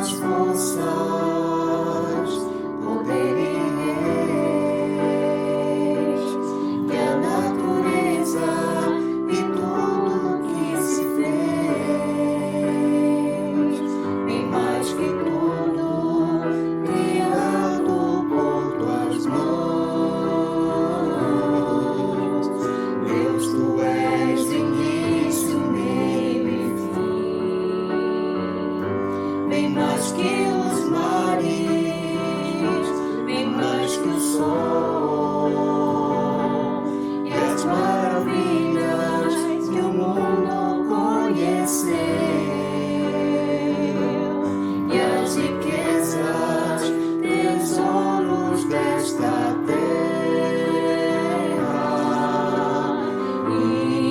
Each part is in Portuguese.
as forças, poder e reis, que a natureza e tudo que se fez, bem mais que tudo, criado por tuas mãos. Deus, tu és início, meio e fim, bem mais que os mares, bem mais que o sol, e as maravilhas que o mundo conheceu, e as riquezas, tesouros desta terra,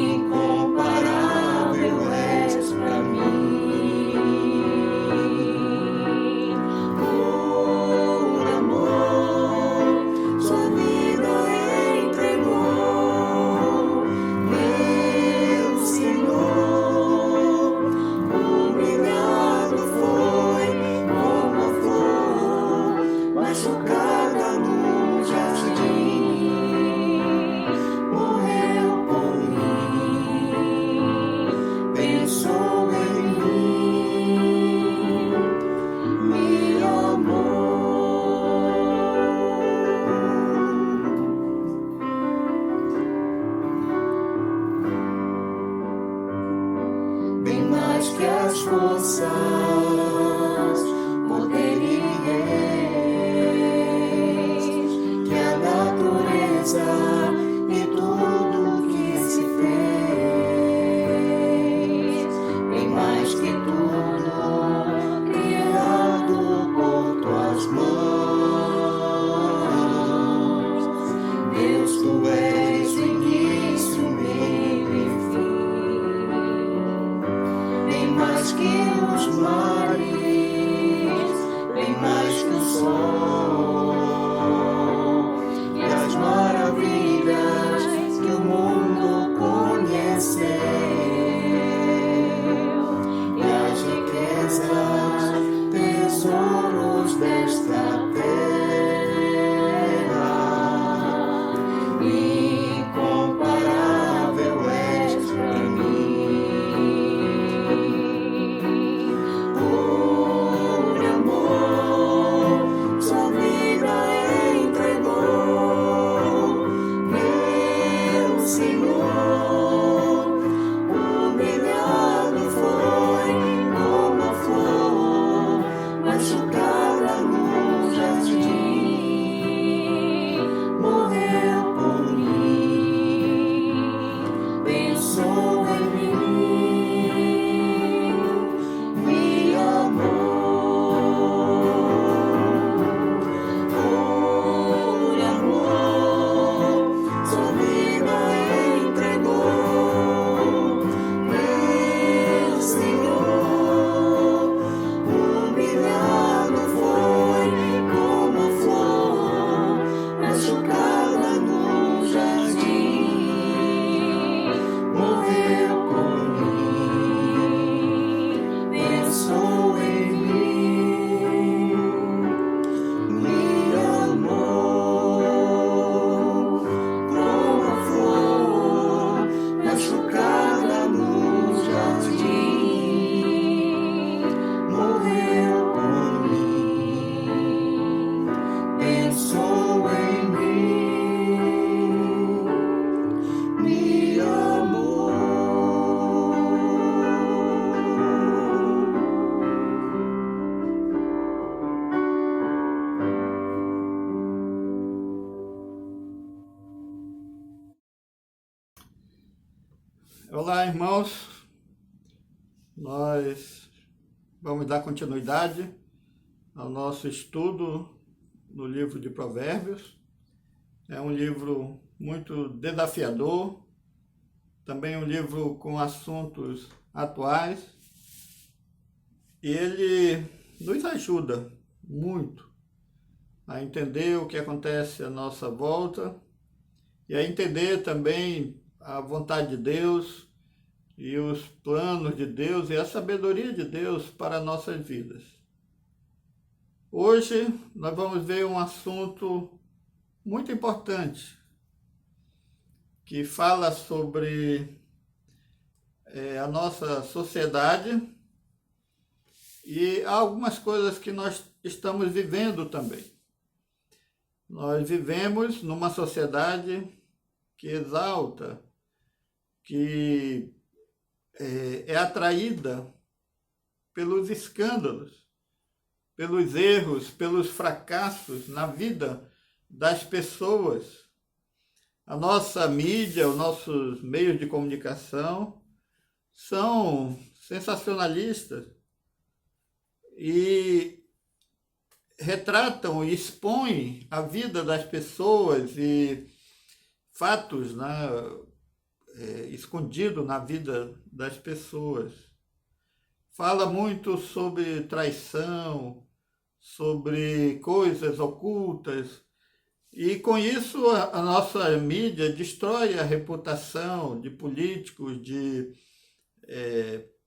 incomparável és pra mim. Por amor, sua vida entregou, meu Senhor. Humilhado foi como a flor, machucada no jardim, morreu por mim, pensou em mim, me amou. Bem mais que as forças, poder e reis, que a natureza e tudo que se fez, bem mais que tudo, criado por tuas mãos. Deus, tu és o início, meio e fim, bem mais que os mares, bem mais que o sol, e as maravilhas que o mundo conheceu, e as riquezas, tesouros desta terra, incomparável és pra mim. Por amor, sua vida entregou, meu Senhor. Humilhado foi como a flor, machucada no jardim, morreu por mim, pensou em mim, me amou. Por amor, sua vida entregou, meu Senhor. Humilhado foi como a flor, machucada no jardim, morreu por mim, pensou em mim, me amou. Como a flor, machucada no jardim, morreu por mim, pensou em mim, me amou. Olá, irmãos. Nós vamos dar continuidade ao nosso estudo no livro de Provérbios. É um livro muito desafiador, também um livro com assuntos atuais. E ele nos ajuda muito a entender o que acontece à nossa volta e a entender também a vontade de Deus e os planos de Deus e a sabedoria de Deus para nossas vidas. Hoje nós vamos ver um assunto muito importante que fala sobre a nossa sociedade e algumas coisas que nós estamos vivendo também. Nós vivemos numa sociedade que exalta, que é atraída pelos escândalos, pelos erros, pelos fracassos na vida das pessoas. A nossa mídia, os nossos meios de comunicação são sensacionalistas e retratam e expõem a vida das pessoas e fatos, né, escondidos na vida das pessoas. Fala muito sobre traição, sobre coisas ocultas, e com isso a nossa mídia destrói a reputação de políticos, de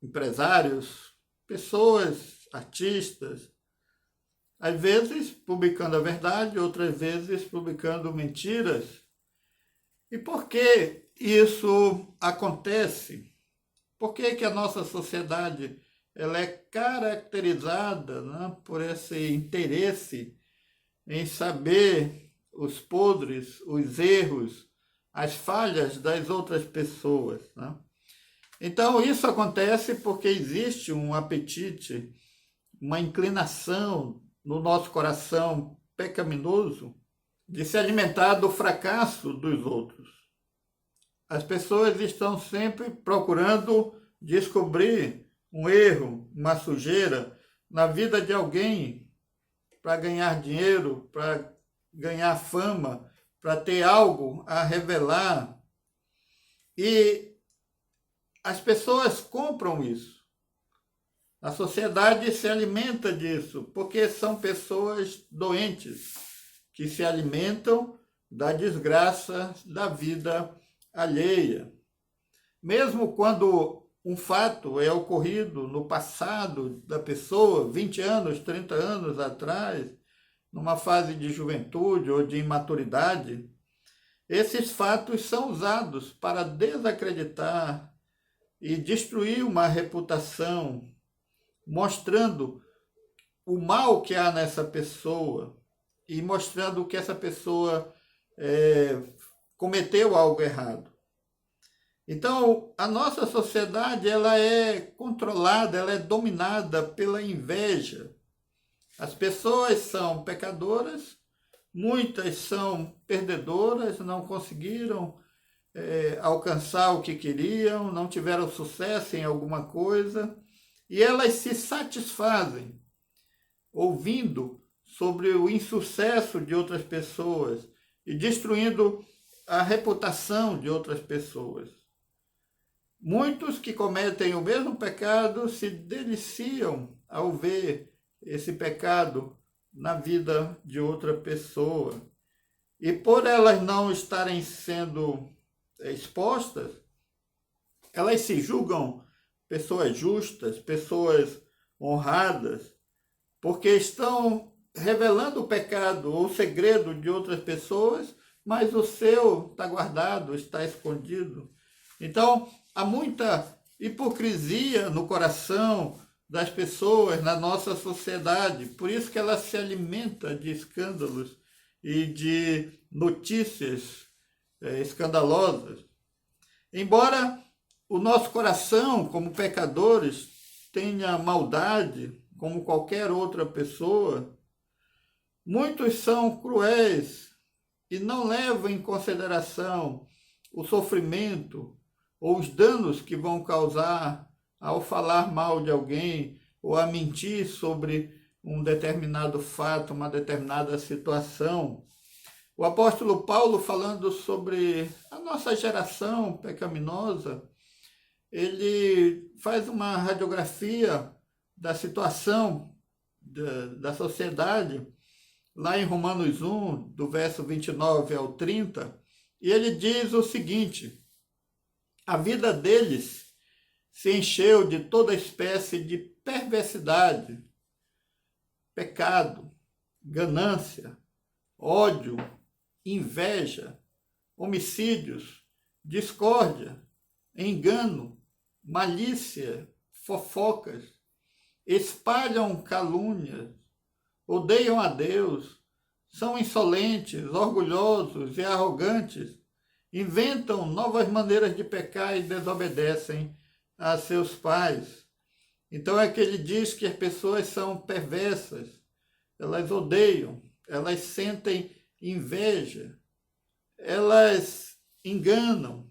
empresários, pessoas, artistas, às vezes publicando a verdade, outras vezes publicando mentiras. E por que isso acontece? Por que a nossa sociedade ela é caracterizada, né, por esse interesse em saber os podres, os erros, as falhas das outras pessoas, né? Então, isso acontece porque existe um apetite, uma inclinação no nosso coração pecaminoso de se alimentar do fracasso dos outros. As pessoas estão sempre procurando descobrir um erro, uma sujeira na vida de alguém para ganhar dinheiro, para ganhar fama, para ter algo a revelar. E as pessoas compram isso. A sociedade se alimenta disso, porque são pessoas doentes que se alimentam da desgraça da vida alheia. Mesmo quando um fato é ocorrido no passado da pessoa, 20 anos, 30 anos atrás, numa fase de juventude ou de imaturidade, esses fatos são usados para desacreditar e destruir uma reputação, mostrando o mal que há nessa pessoa e mostrando que essa pessoa cometeu algo errado. Então, a nossa sociedade ela é controlada, ela é dominada pela inveja. As pessoas são pecadoras, muitas são perdedoras, não conseguiram alcançar o que queriam, não tiveram sucesso em alguma coisa, e elas se satisfazem ouvindo sobre o insucesso de outras pessoas e destruindo a reputação de outras pessoas. Muitos que cometem o mesmo pecado se deliciam ao ver esse pecado na vida de outra pessoa. E por elas não estarem sendo expostas, elas se julgam pessoas justas, pessoas honradas, porque estão revelando o pecado ou o segredo de outras pessoas, mas o seu está guardado, está escondido. Então, há muita hipocrisia no coração das pessoas, na nossa sociedade. Por isso que ela se alimenta de escândalos e de notícias escandalosas. Embora o nosso coração, como pecadores, tenha maldade, como qualquer outra pessoa, muitos são cruéis e não levam em consideração o sofrimento ou os danos que vão causar ao falar mal de alguém ou a mentir sobre um determinado fato, uma determinada situação. O apóstolo Paulo, falando sobre a nossa geração pecaminosa, ele faz uma radiografia da situação da sociedade, lá em Romanos 1, do verso 29 ao 30, e ele diz o seguinte: a vida deles se encheu de toda espécie de perversidade, pecado, ganância, ódio, inveja, homicídios, discórdia, engano, malícia, fofocas, espalham calúnias, odeiam a Deus, são insolentes, orgulhosos e arrogantes, inventam novas maneiras de pecar e desobedecem a seus pais. Então é que ele diz que as pessoas são perversas, elas odeiam, elas sentem inveja, elas enganam,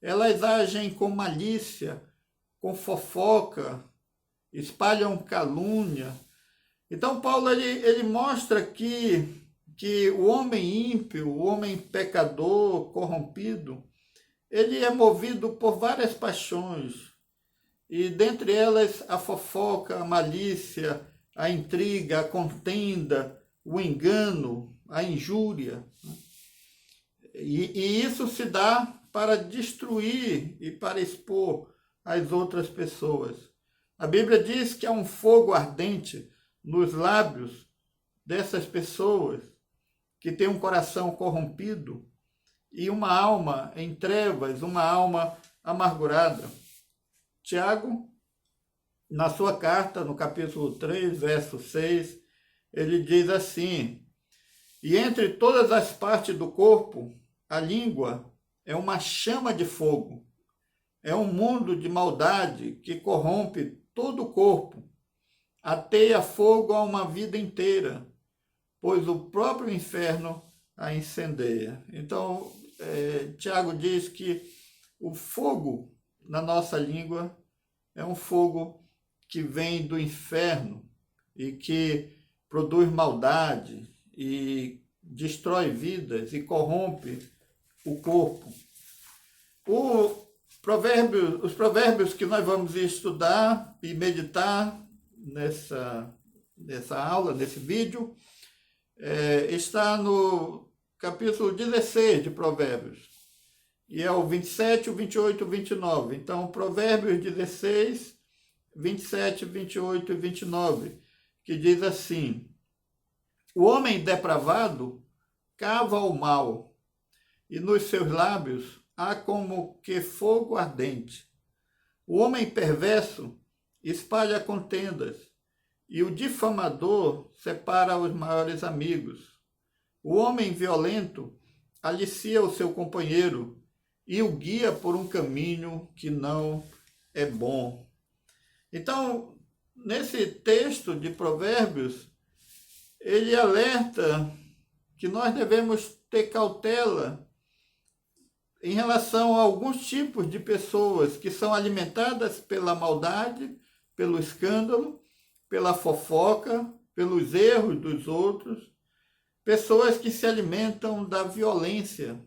elas agem com malícia, com fofoca, espalham calúnia. Então Paulo ele mostra que o homem ímpio, o homem pecador, corrompido, ele é movido por várias paixões, e dentre elas a fofoca, a malícia, a intriga, a contenda, o engano, a injúria. E isso se dá para destruir e para expor as outras pessoas. A Bíblia diz que há um fogo ardente nos lábios dessas pessoas que têm um coração corrompido e uma alma em trevas, uma alma amargurada. Tiago, na sua carta, no capítulo 3, verso 6, ele diz assim: e entre todas as partes do corpo, a língua é uma chama de fogo, é um mundo de maldade que corrompe todo o corpo, ateia fogo a uma vida inteira, pois o próprio inferno a incendeia. Então, Tiago diz que o fogo na nossa língua é um fogo que vem do inferno e que produz maldade e destrói vidas e corrompe o corpo. Os provérbios que nós vamos estudar e meditar nessa aula, nesse vídeo, está no capítulo 16 de Provérbios, e é o 27, o 28 e o 29. Então, Provérbios 16, 27, 28 e 29, que diz assim: o homem depravado cava o mal, e nos seus lábios há como que fogo ardente. O homem perverso espalha contendas, e o difamador separa os maiores amigos. O homem violento alicia o seu companheiro e o guia por um caminho que não é bom. Então, nesse texto de Provérbios, ele alerta que nós devemos ter cautela em relação a alguns tipos de pessoas que são alimentadas pela maldade, pelo escândalo, pela fofoca, pelos erros dos outros, pessoas que se alimentam da violência,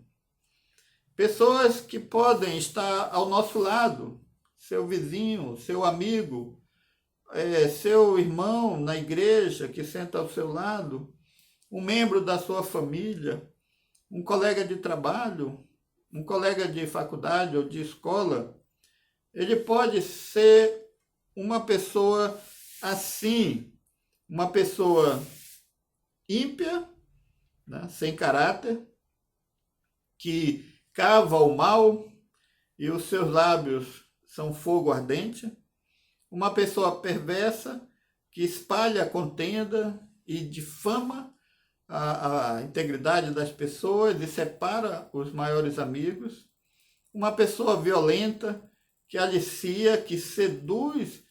pessoas que podem estar ao nosso lado, seu vizinho, seu amigo, seu irmão na igreja que senta ao seu lado, um membro da sua família, um colega de trabalho, um colega de faculdade ou de escola. Ele pode ser uma pessoa assim, uma pessoa ímpia, né, sem caráter, que cava o mal e os seus lábios são fogo ardente, uma pessoa perversa que espalha a contenda e difama a integridade das pessoas e separa os maiores amigos, uma pessoa violenta que alicia, que seduz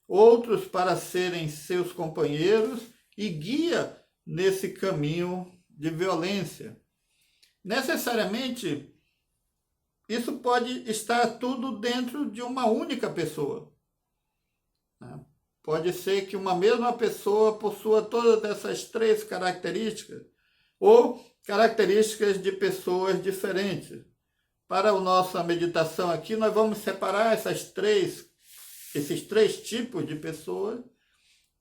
outros para serem seus companheiros e guia nesse caminho de violência. Necessariamente, isso pode estar tudo dentro de uma única pessoa. Pode ser que uma mesma pessoa possua todas essas três características, ou características de pessoas diferentes. Para a nossa meditação aqui, nós vamos separar esses três tipos de pessoas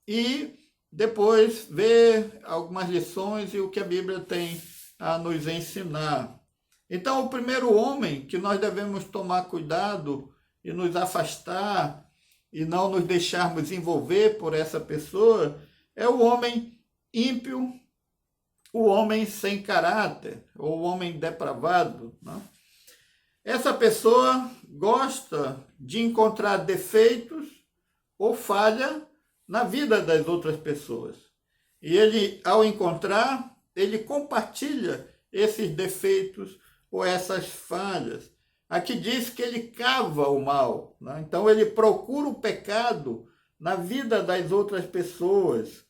e depois ver algumas lições e o que a Bíblia tem a nos ensinar. Então, o primeiro homem que nós devemos tomar cuidado e nos afastar e não nos deixarmos envolver por essa pessoa é o homem ímpio o homem sem caráter, ou o homem depravado, né? Essa pessoa gosta de encontrar defeitos ou falha na vida das outras pessoas. E ele, ao encontrar, ele compartilha esses defeitos ou essas falhas. Aqui diz que ele cava o mal, né? Então ele procura o pecado na vida das outras pessoas.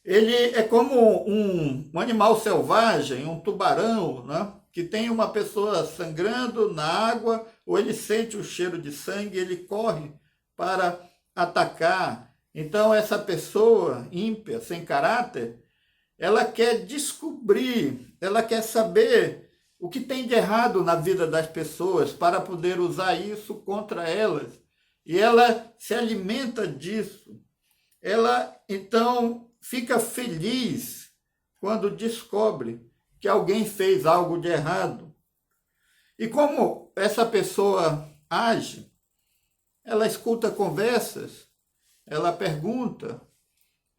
Ele é como um animal selvagem, um tubarão, né? Que tem uma pessoa sangrando na água, ou ele sente o cheiro de sangue, ele corre para atacar. Então essa pessoa ímpia, sem caráter, ela quer descobrir, ela quer saber o que tem de errado na vida das pessoas para poder usar isso contra elas. E ela se alimenta disso. Ela, então, fica feliz quando descobre que alguém fez algo de errado. E como essa pessoa age, ela escuta conversas, ela pergunta,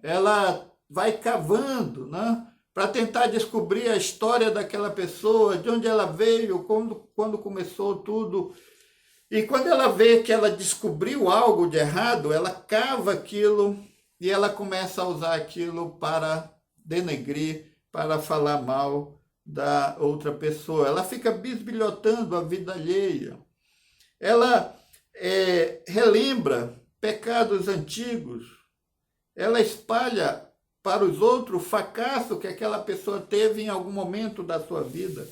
ela vai cavando, né? Para tentar descobrir a história daquela pessoa, de onde ela veio, quando começou tudo. E quando ela vê que ela descobriu algo de errado, ela cava aquilo e ela começa a usar aquilo para denegrir, para falar mal da outra pessoa. Ela fica bisbilhotando a vida alheia. Ela relembra pecados antigos. Ela espalha para os outros o fracasso que aquela pessoa teve em algum momento da sua vida.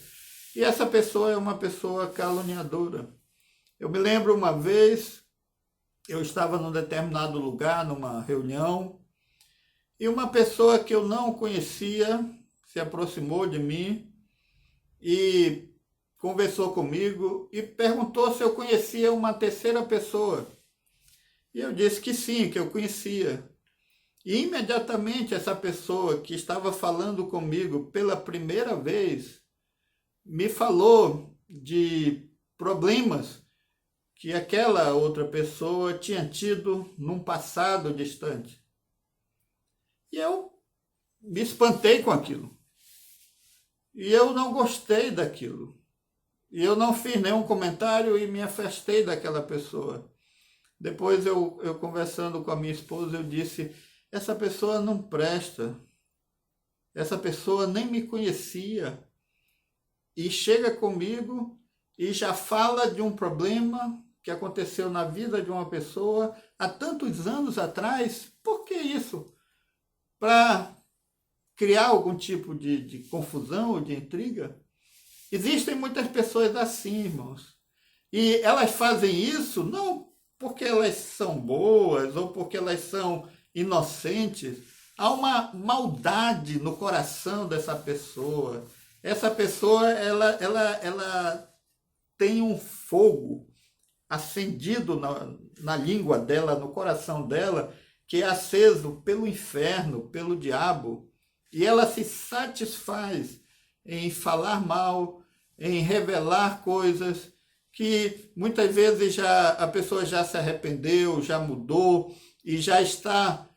E essa pessoa é uma pessoa caluniadora. Eu me lembro uma vez, eu estava num determinado lugar, numa reunião, e uma pessoa que eu não conhecia se aproximou de mim e conversou comigo e perguntou se eu conhecia uma terceira pessoa. E eu disse que sim, que eu conhecia. E imediatamente essa pessoa que estava falando comigo pela primeira vez me falou de problemas que aquela outra pessoa tinha tido num passado distante. E eu me espantei com aquilo. E eu não gostei daquilo. E eu não fiz nenhum comentário e me afastei daquela pessoa. Depois eu conversando com a minha esposa, eu disse: essa pessoa não presta. Essa pessoa nem me conhecia. E chega comigo e já fala de um problema que aconteceu na vida de uma pessoa há tantos anos atrás. Por que isso? Para criar algum tipo de confusão ou de intriga? Existem muitas pessoas assim, irmãos. E elas fazem isso não porque elas são boas ou porque elas são inocentes. Há uma maldade no coração dessa pessoa. Essa pessoa, ela tem um fogo acendido na língua dela, no coração dela, que é aceso pelo inferno, pelo diabo. E ela se satisfaz em falar mal, em revelar coisas que muitas vezes a pessoa já se arrependeu, já mudou e já está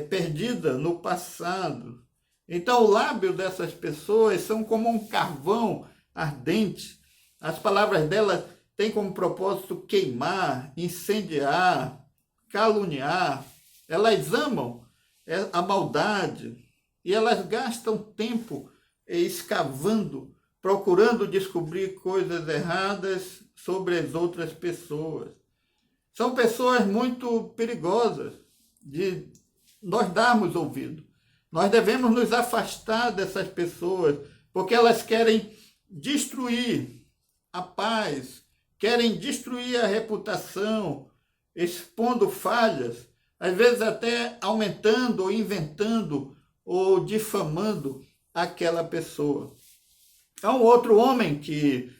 perdida no passado. Então, o lábio dessas pessoas são como um carvão ardente. As palavras delas têm como propósito queimar, incendiar, caluniar. Elas amam a maldade e elas gastam tempo escavando, procurando descobrir coisas erradas sobre as outras pessoas. São pessoas muito perigosas de nós darmos ouvido. Nós devemos nos afastar dessas pessoas, porque elas querem destruir a paz, querem destruir a reputação, expondo falhas, às vezes até aumentando ou inventando ou difamando aquela pessoa. Há um outro homem que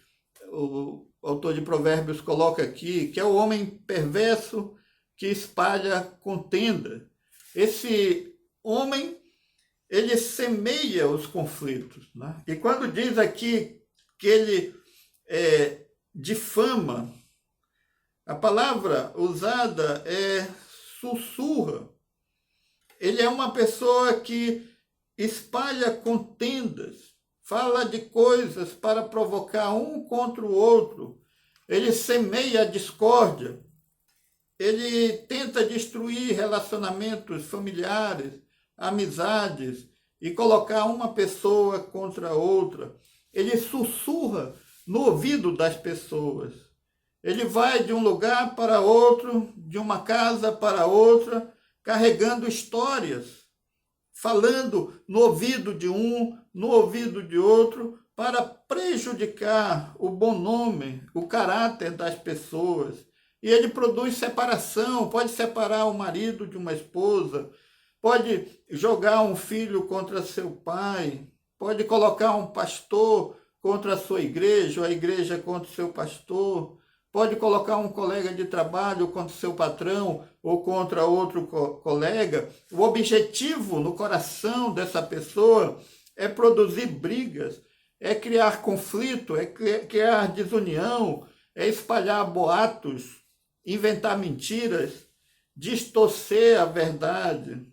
o autor de Provérbios coloca aqui, que é o homem perverso que espalha contenda. Esse homem, ele semeia os conflitos, né? E quando diz aqui que ele difama, a palavra usada é sussurra. Ele é uma pessoa que espalha contendas, fala de coisas para provocar um contra o outro, ele semeia a discórdia, ele tenta destruir relacionamentos familiares, amizades e colocar uma pessoa contra a outra. Ele sussurra no ouvido das pessoas. Ele vai de um lugar para outro, de uma casa para outra, carregando histórias, falando no ouvido de um, no ouvido de outro, para prejudicar o bom nome, o caráter das pessoas. E ele produz separação, pode separar o marido de uma esposa, pode jogar um filho contra seu pai, pode colocar um pastor contra a sua igreja, ou a igreja contra o seu pastor, pode colocar um colega de trabalho contra o seu patrão ou contra outro colega. O objetivo no coração dessa pessoa é produzir brigas, é criar conflito, é criar desunião, é espalhar boatos, inventar mentiras, distorcer a verdade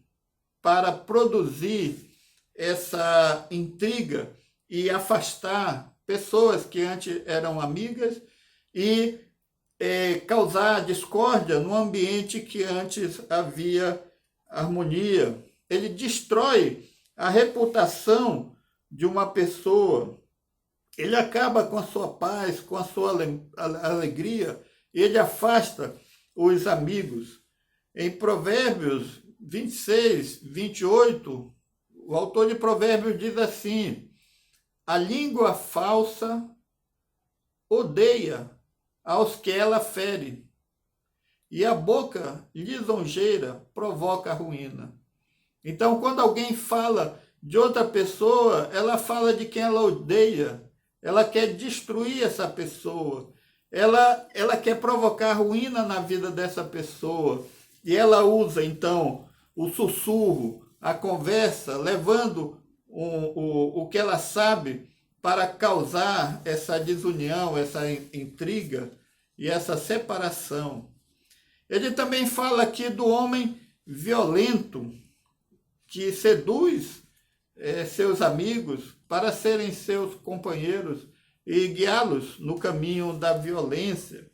para produzir essa intriga e afastar pessoas que antes eram amigas e causar discórdia no ambiente que antes havia harmonia. Ele destrói a reputação de uma pessoa, ele acaba com a sua paz, com a sua alegria, ele afasta os amigos. Em Provérbios 26, 28, o autor de Provérbios diz assim: a língua falsa odeia aos que ela fere, e a boca lisonjeira provoca a ruína. Então, quando alguém fala de outra pessoa, ela fala de quem ela odeia, ela quer destruir essa pessoa, ela quer provocar ruína na vida dessa pessoa, e ela usa, então, o sussurro, a conversa, levando o que ela sabe para causar essa desunião, essa intriga e essa separação. Ele também fala aqui do homem violento, que seduz seus amigos para serem seus companheiros e guiá-los no caminho da violência.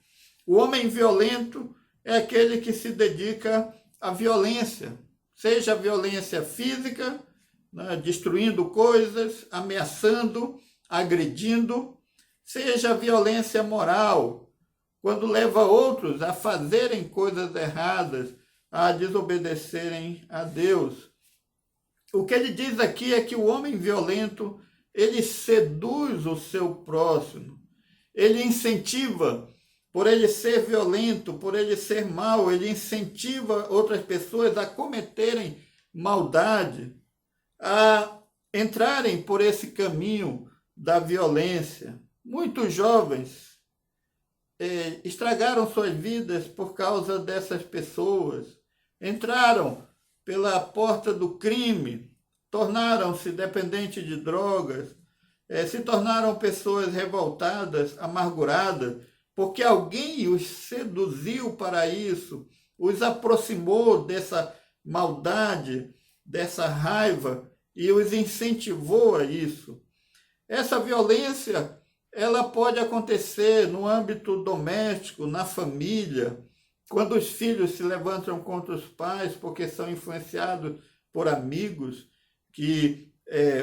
O homem violento é aquele que se dedica à violência, seja a violência física, né, destruindo coisas, ameaçando, agredindo, seja a violência moral, quando leva outros a fazerem coisas erradas, a desobedecerem a Deus. O que ele diz aqui é que o homem violento, ele seduz o seu próximo, ele incentiva, por ele ser violento, por ele ser mau, ele incentiva outras pessoas a cometerem maldade, a entrarem por esse caminho da violência. Muitos jovens estragaram suas vidas por causa dessas pessoas, entraram pela porta do crime, tornaram-se dependentes de drogas, se tornaram pessoas revoltadas, amarguradas, porque alguém os seduziu para isso, os aproximou dessa maldade, dessa raiva e os incentivou a isso. Essa violência, ela pode acontecer no âmbito doméstico, na família, quando os filhos se levantam contra os pais porque são influenciados por amigos que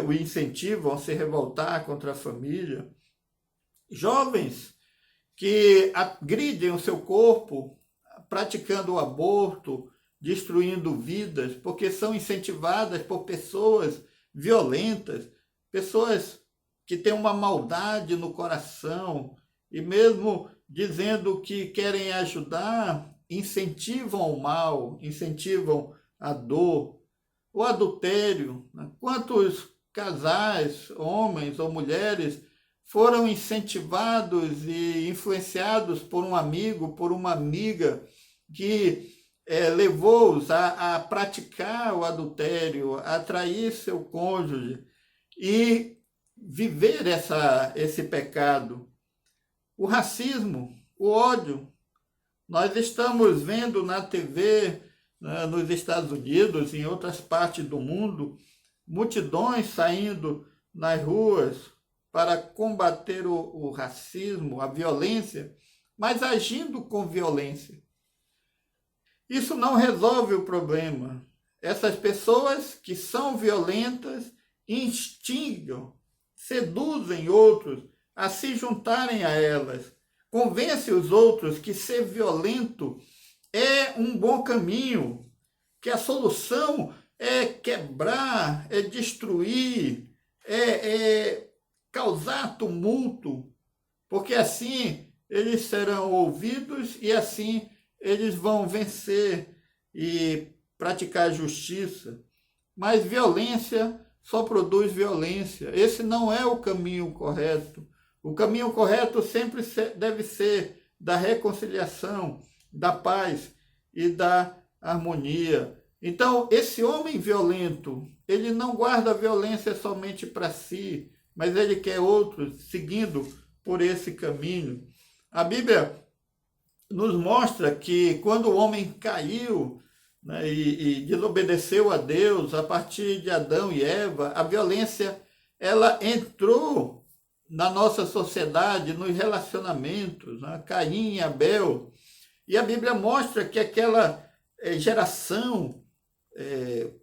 o incentivam a se revoltar contra a família. Jovens que agridem o seu corpo, praticando o aborto, destruindo vidas, porque são incentivadas por pessoas violentas, pessoas que têm uma maldade no coração, e mesmo dizendo que querem ajudar, incentivam o mal, incentivam a dor. O adultério, né? Quantos casais, homens ou mulheres, foram incentivados e influenciados por um amigo, por uma amiga, que levou-os a praticar o adultério, a trair seu cônjuge e viver esse pecado. O racismo, o ódio. Nós estamos vendo na TV, né, nos Estados Unidos, em outras partes do mundo, multidões saindo nas ruas para combater o racismo, a violência, mas agindo com violência. Isso não resolve o problema. Essas pessoas que são violentas instigam, seduzem outros a se juntarem a elas, convencem os outros que ser violento é um bom caminho, que a solução é quebrar, é destruir, é causar tumulto, porque assim eles serão ouvidos e assim eles vão vencer e praticar justiça. Mas violência só produz violência. Esse não é o caminho correto. O caminho correto sempre deve ser da reconciliação, da paz e da harmonia. Então, esse homem violento, ele não guarda a violência somente para si, mas ele quer outros seguindo por esse caminho. A Bíblia nos mostra que quando o homem caiu, né, e desobedeceu a Deus, a partir de Adão e Eva, a violência ela entrou na nossa sociedade, nos relacionamentos, né, Caim e Abel. E a Bíblia mostra que aquela geração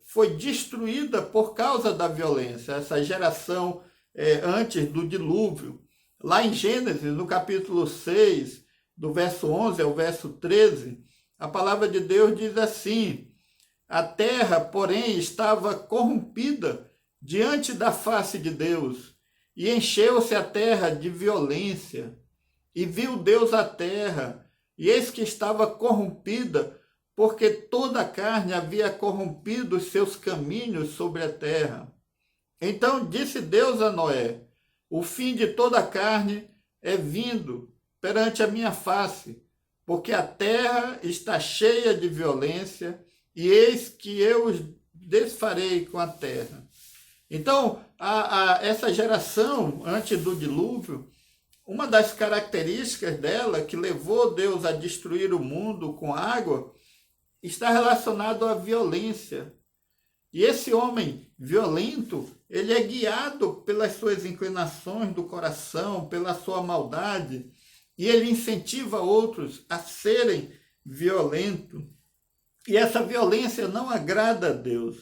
foi destruída por causa da violência, essa geração antes do dilúvio. Lá em Gênesis, no capítulo 6, do verso 11 ao verso 13, a palavra de Deus diz assim: a terra, porém, estava corrompida diante da face de Deus, e encheu-se a terra de violência. E viu Deus a terra, e eis que estava corrompida, porque toda a carne havia corrompido os seus caminhos sobre a terra. Então disse Deus a Noé: o fim de toda a carne é vindo perante a minha face, porque a terra está cheia de violência, e eis que eu os desfarei com a terra. Então, essa geração antes do dilúvio, uma das características dela que levou Deus a destruir o mundo com água, está relacionado à violência. E esse homem violento, ele é guiado pelas suas inclinações do coração, pela sua maldade, e ele incentiva outros a serem violentos. E essa violência não agrada a Deus.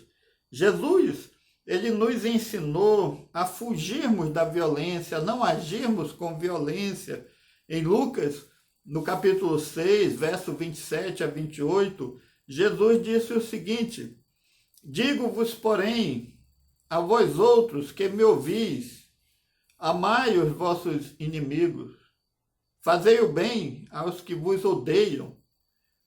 Jesus, ele nos ensinou a fugirmos da violência, a não agirmos com violência. Em Lucas, no capítulo 6, verso 27 a 28, Jesus disse o seguinte: digo-vos, porém, a vós outros que me ouvis, amai os vossos inimigos, fazei o bem aos que vos odeiam,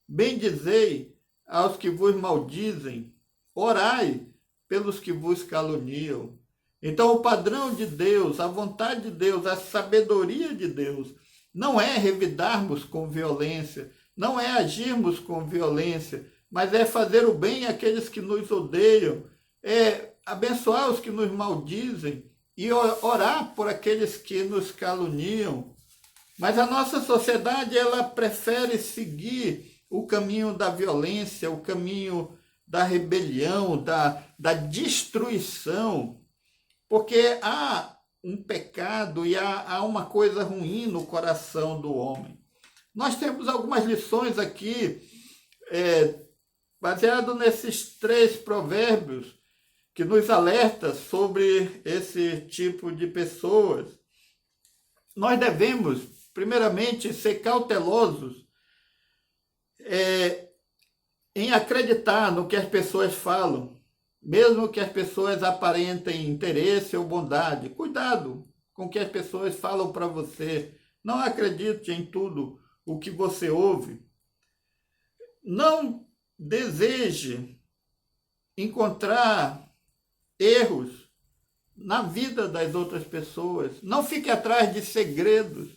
bendizei aos que vos maldizem, orai pelos que vos caluniam. Então, o padrão de Deus, a vontade de Deus, a sabedoria de Deus, não é revidarmos com violência, não é agirmos com violência, mas é fazer o bem àqueles que nos odeiam, é abençoar os que nos maldizem e orar por aqueles que nos caluniam. Mas a nossa sociedade, ela prefere seguir o caminho da violência, o caminho da rebelião, da destruição, porque há um pecado e há uma coisa ruim no coração do homem. Nós temos algumas lições aqui, baseado nesses 3 provérbios, que nos alerta sobre esse tipo de pessoas. Nós devemos, primeiramente, ser cautelosos em acreditar no que as pessoas falam, mesmo que as pessoas aparentem interesse ou bondade. Cuidado com o que as pessoas falam para você. Não acredite em tudo o que você ouve. Não deseje encontrar erros na vida das outras pessoas. Não fique atrás de segredos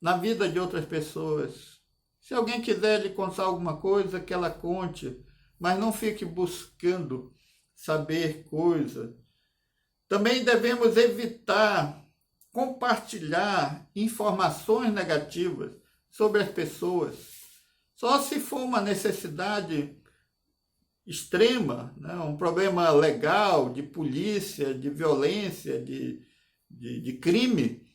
na vida de outras pessoas. Se alguém quiser lhe contar alguma coisa, que ela conte, mas não fique buscando saber coisas. Também devemos evitar compartilhar informações negativas sobre as pessoas. Só se for uma necessidade extrema, né? Um problema legal, de polícia, de violência, de crime,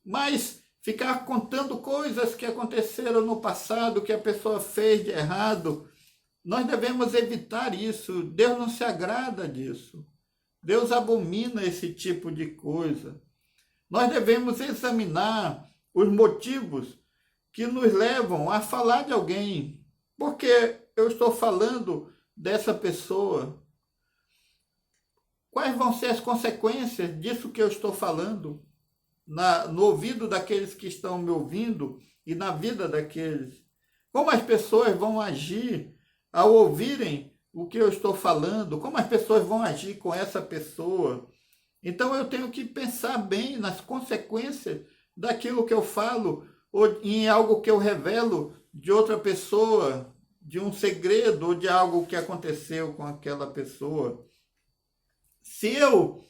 mas ficar contando coisas que aconteceram no passado, que a pessoa fez de errado, nós devemos evitar isso. Deus não se agrada disso. Deus abomina esse tipo de coisa. Nós devemos examinar os motivos que nos levam a falar de alguém. Porque eu estou falando dessa pessoa? Quais vão ser as consequências disso que eu estou falando no ouvido daqueles que estão me ouvindo e na vida daqueles? Como as pessoas vão agir ao ouvirem o que eu estou falando? Como as pessoas vão agir com essa pessoa? Então eu tenho que pensar bem nas consequências daquilo que eu falo ou em algo que eu revelo de outra pessoa, de um segredo ou de algo que aconteceu com aquela pessoa. Se eu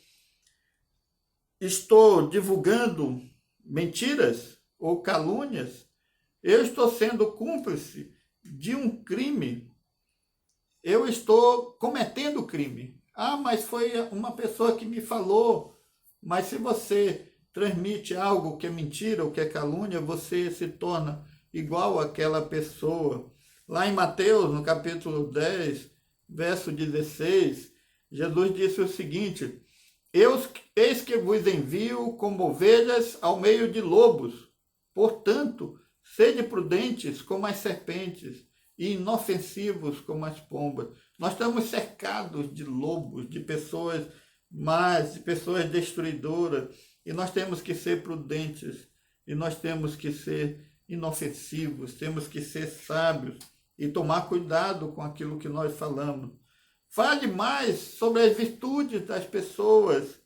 estou divulgando mentiras ou calúnias, eu estou sendo cúmplice de um crime. Eu estou cometendo crime. Ah, mas foi uma pessoa que me falou. Mas se você transmite algo que é mentira ou que é calúnia, você se torna igual àquela pessoa. Lá em Mateus, no capítulo 10, verso 16, Jesus disse o seguinte: eis que vos envio como ovelhas ao meio de lobos. Portanto, sede prudentes como as serpentes e inofensivos como as pombas. Nós estamos cercados de lobos, de pessoas más, de pessoas destruidoras, e nós temos que ser prudentes, e nós temos que ser inofensivos, temos que ser sábios e tomar cuidado com aquilo que nós falamos. Fale mais sobre as virtudes das pessoas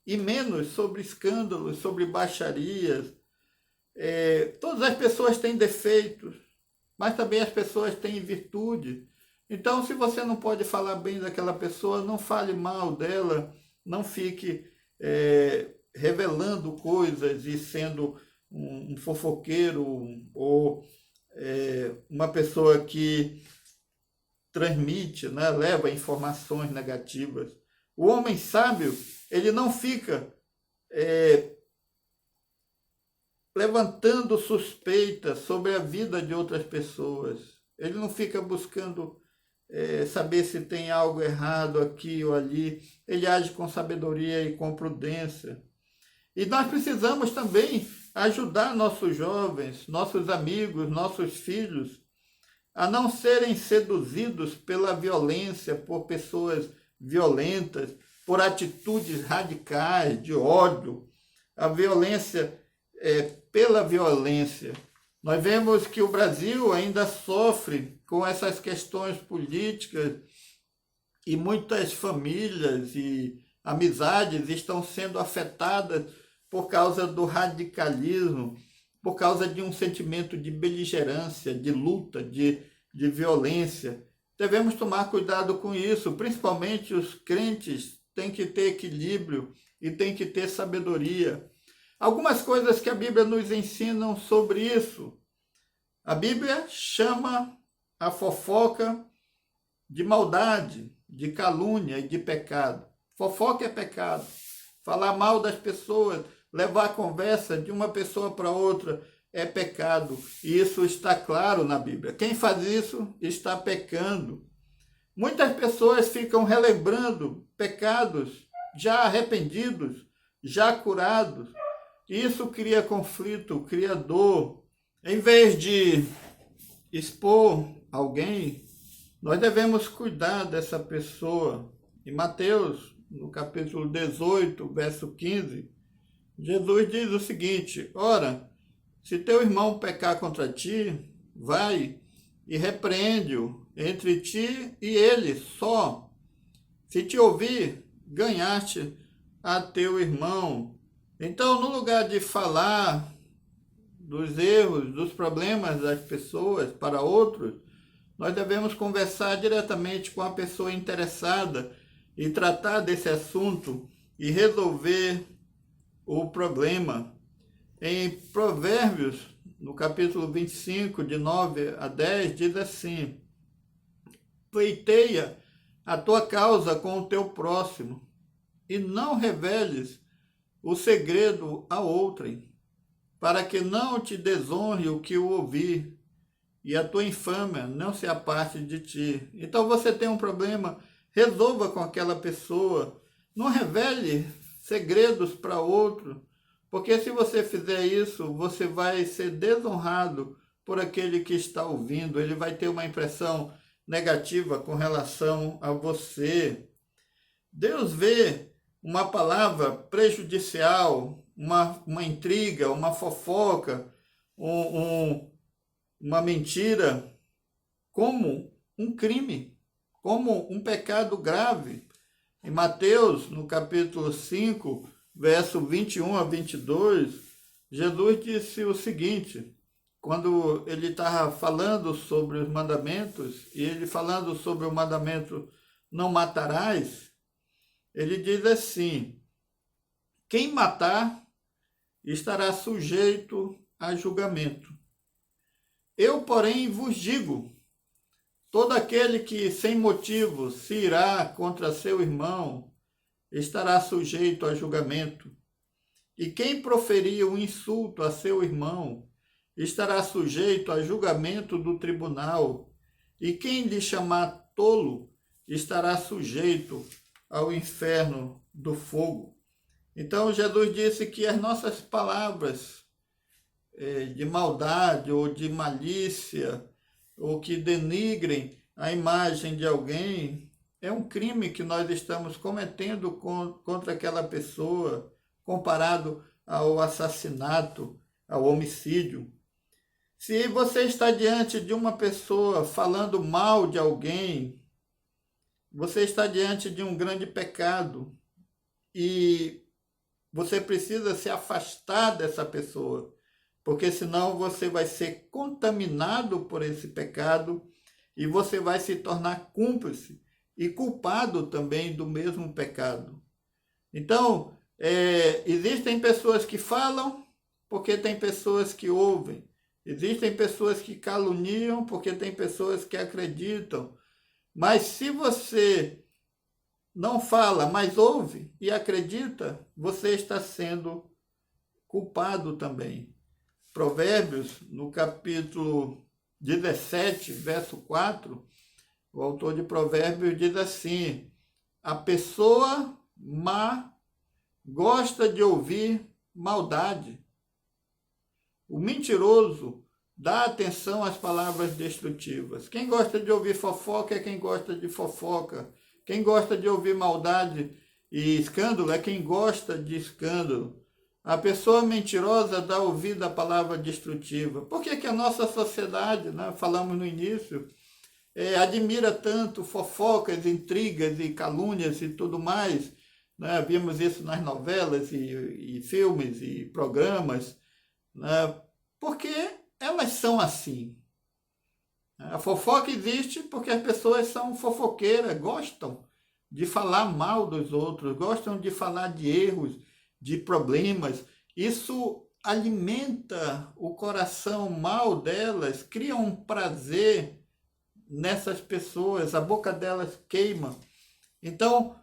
e menos sobre escândalos, sobre baixarias. Todas as pessoas têm defeitos, mas também as pessoas têm virtude. Então, se você não pode falar bem daquela pessoa, não fale mal dela, não fique revelando coisas e sendo um fofoqueiro ou uma pessoa que transmite, né, leva informações negativas. O homem sábio, ele não fica levantando suspeitas sobre a vida de outras pessoas. Ele não fica buscando saber se tem algo errado aqui ou ali. Ele age com sabedoria e com prudência. E nós precisamos também ajudar nossos jovens, nossos amigos, nossos filhos, a não serem seduzidos pela violência, por pessoas violentas, por atitudes radicais de ódio. A violência pela violência. Nós vemos que o Brasil ainda sofre com essas questões políticas e muitas famílias e amizades estão sendo afetadas por causa do radicalismo, por causa de um sentimento de beligerância, de luta, de violência. Devemos tomar cuidado com isso, principalmente os crentes têm que ter equilíbrio e têm que ter sabedoria. Algumas coisas que a Bíblia nos ensina sobre isso. A Bíblia chama a fofoca de maldade, de calúnia e de pecado. Fofoca é pecado. Falar mal das pessoas, levar a conversa de uma pessoa para outra é pecado. E isso está claro na Bíblia. Quem faz isso está pecando. Muitas pessoas ficam relembrando pecados já arrependidos, já curados. Isso cria conflito, cria dor. Em vez de expor alguém, nós devemos cuidar dessa pessoa. Em Mateus, no capítulo 18, verso 15, Jesus diz o seguinte: ora, se teu irmão pecar contra ti, vai e repreende-o entre ti e ele só. Se te ouvir, ganhaste a teu irmão. Então, no lugar de falar dos erros, dos problemas das pessoas para outros, nós devemos conversar diretamente com a pessoa interessada e tratar desse assunto e resolver o problema. Em Provérbios, no capítulo 25, de 9 a 10, diz assim: pleiteia a tua causa com o teu próximo, e não reveles o segredo a outrem, para que não te desonre o que o ouvir, e a tua infâmia não se aparte de ti. Então você tem um problema, resolva com aquela pessoa, não revele segredos para outro, porque se você fizer isso, você vai ser desonrado por aquele que está ouvindo, ele vai ter uma impressão negativa com relação a você. Deus vê uma palavra prejudicial, uma intriga, uma fofoca, uma mentira, como um crime, como um pecado grave. Em Mateus, no capítulo 5, verso 21 a 22, Jesus disse o seguinte, quando ele estava falando sobre os mandamentos, e ele falando sobre o mandamento não matarás, ele diz assim, quem matar estará sujeito a julgamento. Eu, porém, vos digo, todo aquele que sem motivo se irá contra seu irmão estará sujeito a julgamento. E quem proferir um insulto a seu irmão estará sujeito a julgamento do tribunal. E quem lhe chamar tolo estará sujeito ao inferno do fogo. Então Jesus disse que as nossas palavras de maldade ou de malícia, ou que denigrem a imagem de alguém, é um crime que nós estamos cometendo contra aquela pessoa, comparado ao assassinato, ao homicídio. Se você está diante de uma pessoa falando mal de alguém, você está diante de um grande pecado e você precisa se afastar dessa pessoa, porque senão você vai ser contaminado por esse pecado e você vai se tornar cúmplice e culpado também do mesmo pecado. Então, existem pessoas que falam porque tem pessoas que ouvem. Existem pessoas que caluniam porque tem pessoas que acreditam. Mas se você não fala, mas ouve e acredita, você está sendo culpado também. Provérbios, no capítulo 17, verso 4, o autor de Provérbios diz assim, a pessoa má gosta de ouvir maldade. O mentiroso dá atenção às palavras destrutivas. Quem gosta de ouvir fofoca é quem gosta de fofoca. Quem gosta de ouvir maldade e escândalo é quem gosta de escândalo. A pessoa mentirosa dá ouvido à palavra destrutiva. Por que a nossa sociedade, né, falamos no início, admira tanto fofocas, intrigas e calúnias e tudo mais? Né? Vimos isso nas novelas e filmes e programas, né? Porque elas são assim. A fofoca existe porque as pessoas são fofoqueiras, gostam de falar mal dos outros, gostam de falar de erros, de problemas. Isso alimenta o coração mal delas, cria um prazer nessas pessoas, a boca delas queima. Então,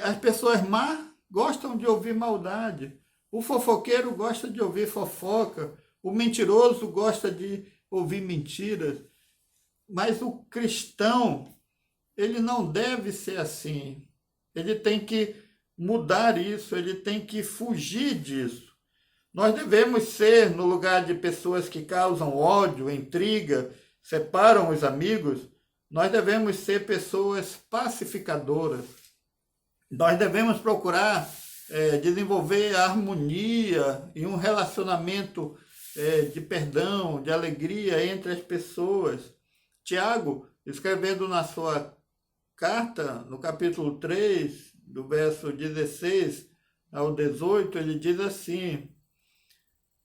as pessoas más gostam de ouvir maldade, o fofoqueiro gosta de ouvir fofoca, o mentiroso gosta de ouvir mentiras. Mas o cristão, ele não deve ser assim. Ele tem que mudar isso, ele tem que fugir disso. Nós devemos ser, no lugar de pessoas que causam ódio, intriga, separam os amigos, nós devemos ser pessoas pacificadoras. Nós devemos procurar desenvolver a harmonia e um relacionamento de perdão, de alegria entre as pessoas. Tiago, escrevendo na sua carta, no capítulo 3, do verso 16 ao 18, ele diz assim,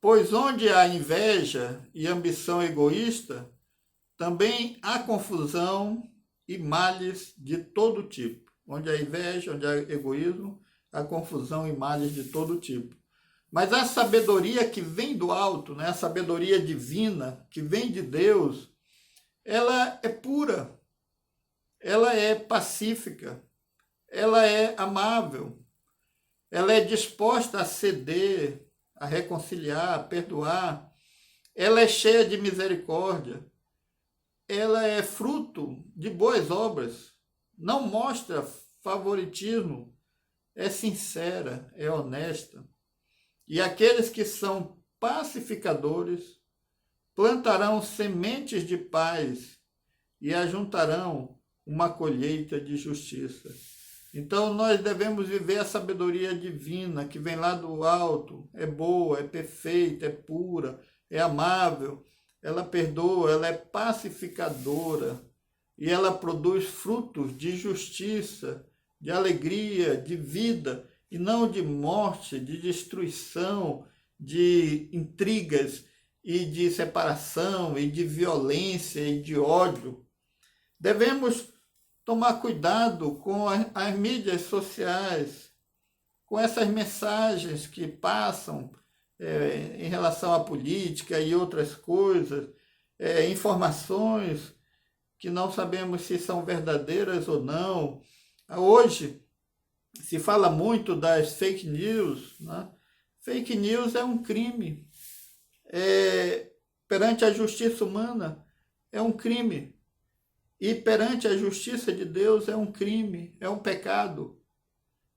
pois onde há inveja e ambição egoísta, também há confusão e males de todo tipo. Onde há inveja, onde há egoísmo, há confusão e males de todo tipo. Mas a sabedoria que vem do alto, né, a sabedoria divina, que vem de Deus, ela é pura, ela é pacífica, ela é amável, ela é disposta a ceder, a reconciliar, a perdoar, ela é cheia de misericórdia, ela é fruto de boas obras, não mostra favoritismo, é sincera, é honesta. E aqueles que são pacificadores plantarão sementes de paz e ajuntarão uma colheita de justiça. Então nós devemos viver a sabedoria divina que vem lá do alto, é boa, é perfeita, é pura, é amável, ela perdoa, ela é pacificadora e ela produz frutos de justiça, de alegria, de vida e não de morte, de destruição, de intrigas e de separação e de violência e de ódio. Devemos tomar cuidado com as mídias sociais, com essas mensagens que passam em relação à política e outras coisas, informações que não sabemos se são verdadeiras ou não. Hoje se fala muito das fake news, né? Fake news é um crime. Perante a justiça humana é um crime. E perante a justiça de Deus é um crime, é um pecado.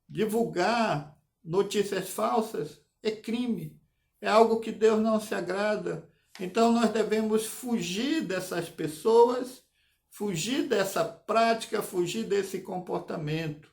Divulgar notícias falsas é crime, é algo que Deus não se agrada. Então nós devemos fugir dessas pessoas, fugir dessa prática, fugir desse comportamento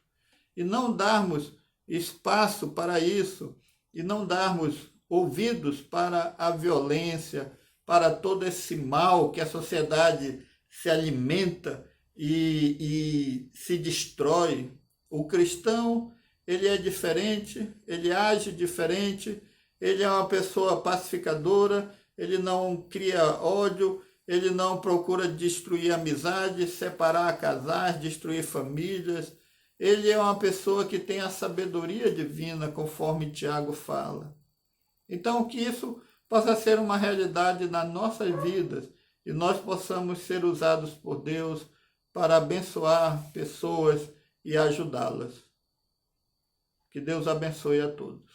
e não darmos espaço para isso e não darmos ouvidos para a violência, para todo esse mal que a sociedade se alimenta e se destrói. O cristão, ele é diferente, ele age diferente, ele é uma pessoa pacificadora, ele não cria ódio, ele não procura destruir amizades, separar casais, destruir famílias. Ele é uma pessoa que tem a sabedoria divina, conforme Tiago fala. Então, que isso possa ser uma realidade nas nossas vidas e nós possamos ser usados por Deus para abençoar pessoas e ajudá-las. Que Deus abençoe a todos.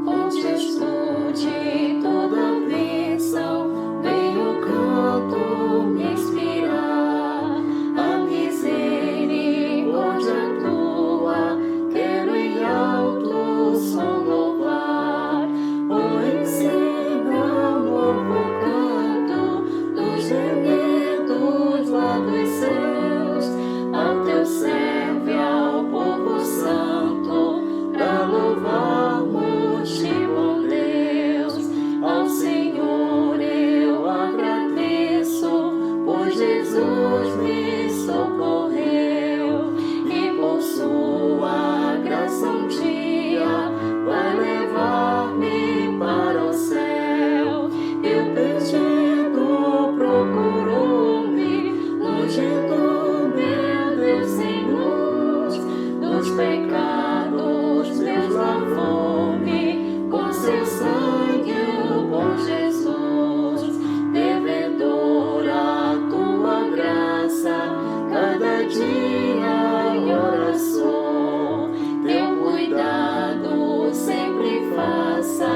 Onde explode toda bênção, vem o canto me inspirar. A misericórdia tua, quero em alto som louvar. Oh, ensina um novo canto dos gemidos lá dos céus, ao teu servo e ao povo santo, pra louvarmos de bom Deus. Ao Senhor eu agradeço, pois Jesus me socorreu, e por sua graça um dia vai levar-me para o céu. Eu pedindo procurou-me, nojento meu Deus sem luz, dos pecados meus lavou-me, com seu sangue o bom Jesus. Devedor a tua graça, cada dia em oração, teu cuidado sempre faça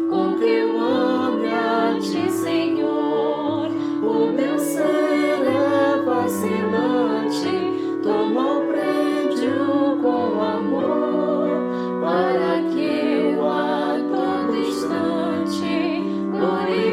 com que eu ame a ti, Senhor. O meu ser é vacilante, toma o prédio com amor, para que eu a todo instante glorifique